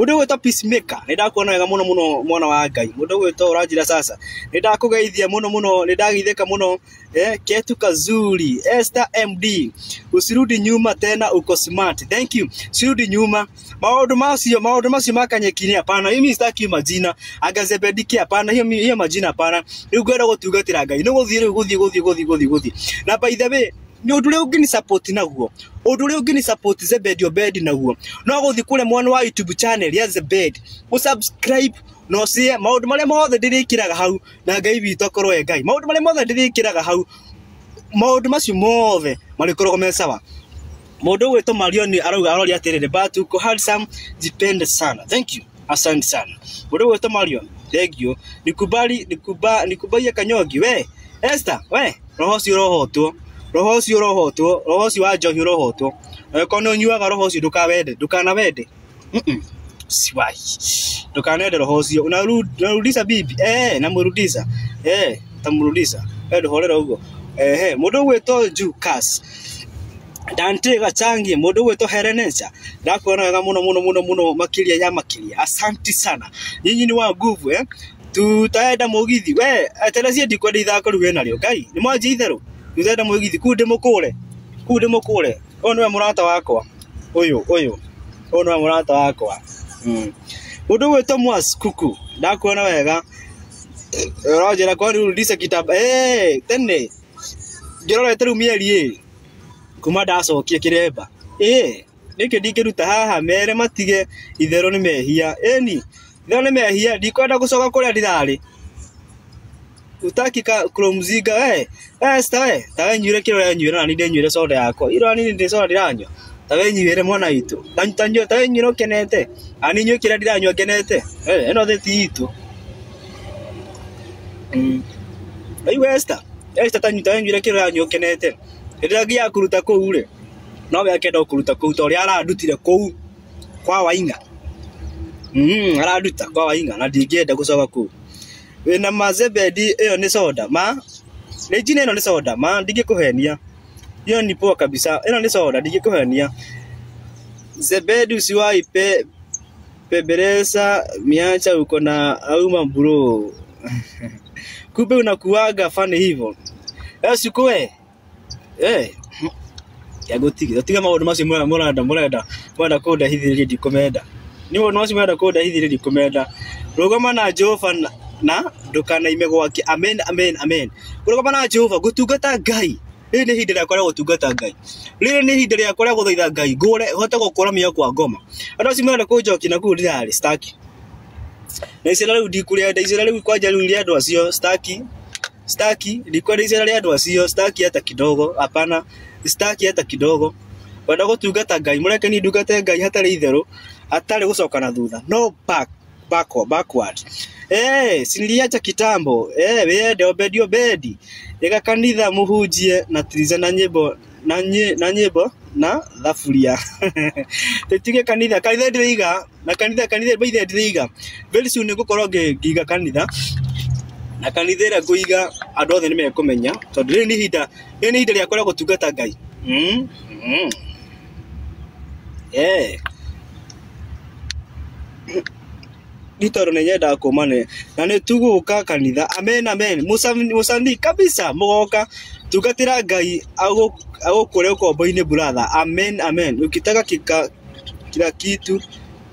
Mundu gwetwo peacemaker nindakuona wega muno muno mwana wa Ngai. Mundu gwetwo uranjira sasa nindakugeithia muno muno nindageitheka muno Ketu Kazuri Esther MD usirudi nyuma tena uko smart. Thank you. Sirudi nyuma. Maundu macio makanyekini hapana. Mimi sitaki majina. Agazebediki hapana. Hiyo majina hapana. Riu gwera gutugatira Ngai. No guthie. Na by the way ni undu ri ungini support naguo. Undu ri ungini support Zebedi Obedi naguo. No guthie kule mwana wa YouTube channel ya Zebedi. Usubscribe no cie maundu maria mothe ndirikiraga hau na Ngai witu akorwo Ngai. Maundu maria mothe ndirikiraga hau. Maundu macio mothe marikorwo me sawa. Mundu gwetwo Marioni arauga arori atirire batu ko handsome depende sana. Thank you. Asante sana. Mundu gwetwo Marioni. Thank you. Nikubaia Kanyogi we. Esther we. Roho cio rohotwo. Roho cio wa njohi rohotwo. Kono nyuaga roho cio ndukanawende. Siwai. Ndukanende roho cio. Unarudisha bibi. Namurudisha. Tamurudisha. Ndohorera ugo. Mundu gwetwo Jukas. Dante Gachangi, mundu gwetwo Herenesa. Ndakuona wega muno makiria ya makiria. Asante sana. Nyinyi ni wa nguvu tutaenda mugithi. We atelezie ndikwenda ithako riu enaryo. Ngai ni mwanji itheru. Tutaenda mugithi kunde mukure. Ono we murata wakwa. Uyu. Ono we murata wakwa. Mundu gwetwo Mwas Kuku. Ndakuona wega. Roger kwa rudisha kitabu. Tene. Ngirora eteru mieri kuma ndacokia kiremba. Niki ndikiruta haha mere matige ithero ni mehia. Ithero ni mehia ndikwenda gucoka kuria ndirari. Utakika kromziga tawe nyure kiro nyure na ninde nyure soda yako. Iro ni ndi soda ndiranywa. Tawe nyure mwana itu. Tanyo tawe nyuro kenete. Ani nyo kira ndiranywa kenete. Eno the titu. Esther tanyu tawe nyure kiro nyanywa kenete. Ndiragi akuruta kuu ri. No we akenda kuruta kuu tori arandutire kuu kwa Wainga. Araduta kwa Wainga na ndingenda gucoka kuu. Wina Mazebedi iyo ni soda ma. Nejine ino ni soda ma ndingikuhenia. Iyo ni poa kabisa. Ino ni soda ndingikuhenia. Zebedi usiwai peberesa miacha uko na auma bro. Kumbe unakuaga fani hivyo. Sikue ya gotiga maundu macio murenda kuda hithiri ndikomenda. Ni maundu macio murenda kuda hithiri ndikomenda. Rugama na Jehova na ndukanaime gwake. Amen. Rugama na Jehova gutungata Ngai. Iri ni hindi rĩakwa rĩa gũtungata Ngai. Rĩrĩ ni hindi rĩakwa rĩa gũthaitha Ngai. Hote gũkũra mĩako kwa ngoma. Andũ acio murenda kũnjokia na kũu ndirarĩ staki. Na icera rĩu ndikurĩenda icera rĩu kwanja rĩu rĩa andũ acio staki ndikwenda icera rĩa andũ acio staki hata kidogo. Hapana. Staki hata kidogo. Wenda gutungata Ngai mureke ni ndungate Ngai hatarĩ itherũ hatarĩ gucoka na thutha. No backward. Siliacha kitambo. Wende Obedi. Ega kanitha muhunjie na tiriza na nyimbo na thafuria. Tetige kanitha ndiriga na kanitha baithe ndiriga. Very soon nigukorwo ngiga kanitha. Na kanitha ĩrĩa ngũiga andũ othe nĩmekũmenya tondũ rĩrĩ nĩ ihinda rĩakwa rĩa gũtungata Ngai. Nitoro nĩnyenda kumane na nĩ tuguka kanitha. Amen. Musani kabisa mugoka tungatira Ngai agukure ukombo-ini brother. Amen. Ukitaka kila kitu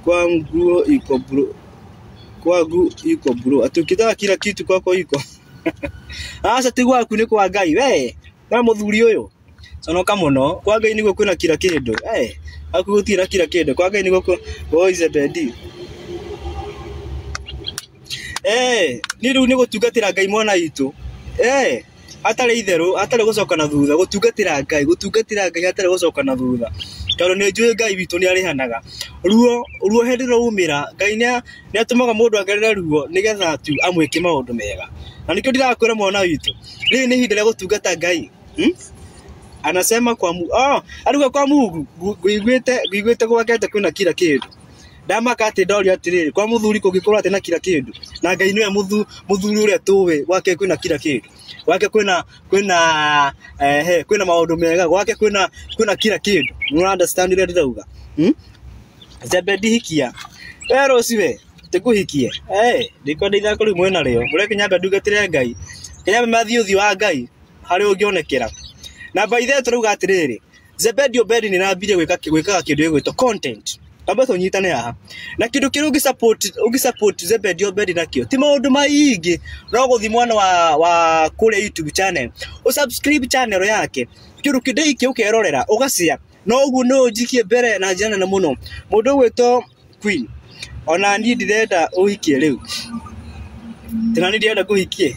kwangu iko bro. Atukitaka kila kitu kwako iko. Asa tigwa ku ni kwa Ngai we. Na muthuri uyu. Sonoka muno kwa Ngai niguo kwina kila kindu. Akugutira kila kindu kwa Ngai niguo Zebedi. Ni riu ni gutungatira Ngai mwana itu. Hatarĩ itherũ hatarĩ gucoka na thutha gutungatira Ngai hatarĩ gucoka na thutha. Tondũ nĩ njũĩ Ngai witũ nĩ arĩhanaga. Ruo hindi rũmĩra Ngai nĩ atumaga mũndũ agerere ruo nigetha tu amwĩke maũndũ mega. Na nĩkĩo ndirakwĩra mwana witũ. Rĩrĩ nĩ ihinda rĩa gũtungata Ngai. Anasema kwa aruga kwa Mungu nguiguĩte gwake kwĩna kila kĩndũ. Ndamaka ati ndori atiriri kwa muthuri kungikora ati na kila kindu. Na Ngai niwe muthuri uria tuwe gwake kwina kila kindu. Gwake kwina maundu mega gwake kwina kila kindu. You understand ile ndauga? Zebedi hikia. Pero siwe tikuhikie ndiko ndeitha kuri mwena rio mureke nyamba ndugatire Ngai Kenya mathio thi wa Ngai hari ungionekera na by the way turuga atiriri Zebedi Obedi ni nambire gwikaga kindu gigwitwo content amba tunyitane haha na kindu kiru ugi support Zebedi Obedi nakio ti maundu maingi no guthi mwana wa kule YouTube channel subscribe channel yake kindu kidai ki ukerorera ugacia no ugu no jikie mbere na jana na muno mundu gwitwo Queen ona ni ndirenda uhikie riu tena ni ndirenda kuhikie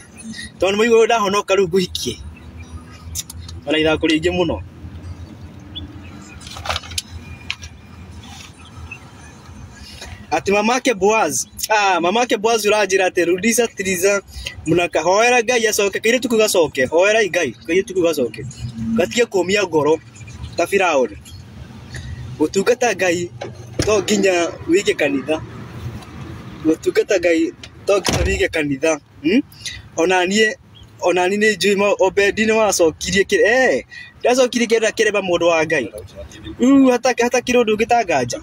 tondu muigo ndahonoka riu kuhikie ona ira kuringi muno ati mamake Boaz urajira ati rudisa tiriza munaka hoera Ngai acoke kire tukugacoke hoera Ngai kire tukugacoke gatige kumia ngoro ta Firauni gutungata Ngai to ginya wige kanitha gutungata Ngai to ginya wige kanitha onani ni njui Obedi ni wacokirie kire ndacokirie kire kireba mundu wa Ngai hata kirundu gitanganja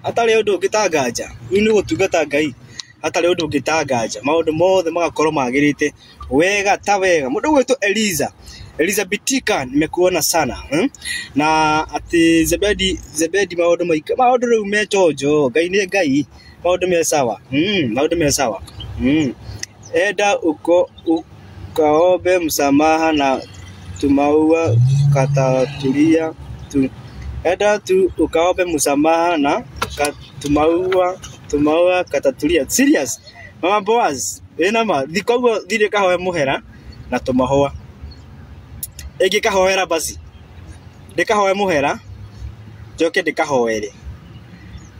atale undu ngitanganja ni gutungata Ngai atale undu ngitanganja maundu mothe magakorwo magirite wega ta wega mundu gwitwo Elizabethika nimekuona sana na ati Zebedi maundu riu mechojo Ngai ni Ngai maundu me sawa maundu me sawa enda ukaombe msamaha na tumaua katatulia enda tu ukaombe msamaha na tumaua katatulia serious mama Boaz enama thikogo thire kahoe muhera na tumahua egi kahoera basi ndikahoe muhera joke ndikahoere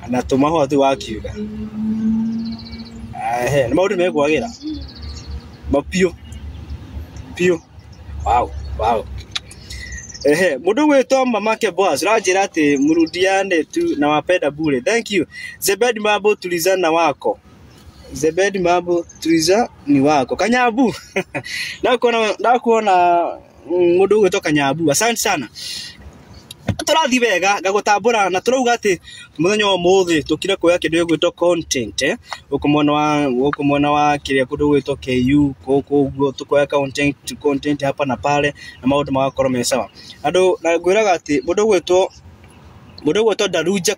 na tumahua tu wakiuga na maundu megwagira mapio wow mundu gwitwo mamake Boaz rajira ati murudiane tu na wapenda bure thank you Zebedi mambo tulizana wako Zebedi mambo tuliza ni wako Kanyabu ndakuona mundu gwitwo Kanyabu asante sana turathi wega gagutambura na turauga ati muthenya wa muthi tukire kuya kindu gwitwo content ukumona wa kiria kundu gwitwo KU koguo tukoya content hapa na pale na maundu magakorwo me sawa andu na ngwiraga ati mundu gwitwo Daruja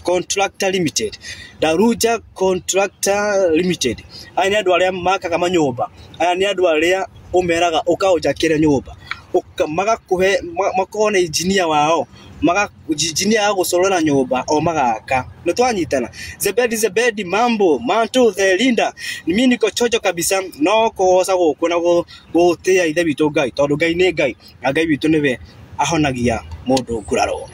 Contractor Limited Daruja Contractor Limited aya ni andu aria makaga manyumba aya ni andu aria umeraga ukaoja kire nyumba magakuhe makona engineer wao engineer agucorora nyumba o magaka nitwanyitana Zebedi mambo mantu the linda mimi niko chojo kabisa no kuhosa guku na gutia ithe bitu Ngai tondu Ngai ni Ngai na Ngai bitu niwe ahonagia mundu nguraro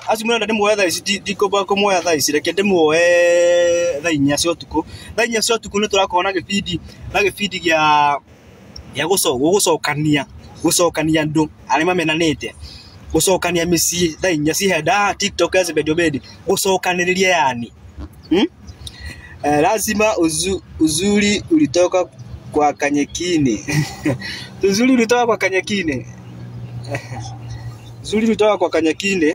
Asimura ndimwe thaa ici ndikoba kumwoya thaa ici reke ndimwoe thaa 4 cia utuku thaa 4 cia utuku ni turakona gibindi gia gucokania ndu ari mamenanite gucokania micii thaa 4 cihenda TikTok ya Zebedi Obedi gucokaniriria yani lazima uzuri ulitoka kwa Kanyekini uzuri ulitoka kwa Kanyekini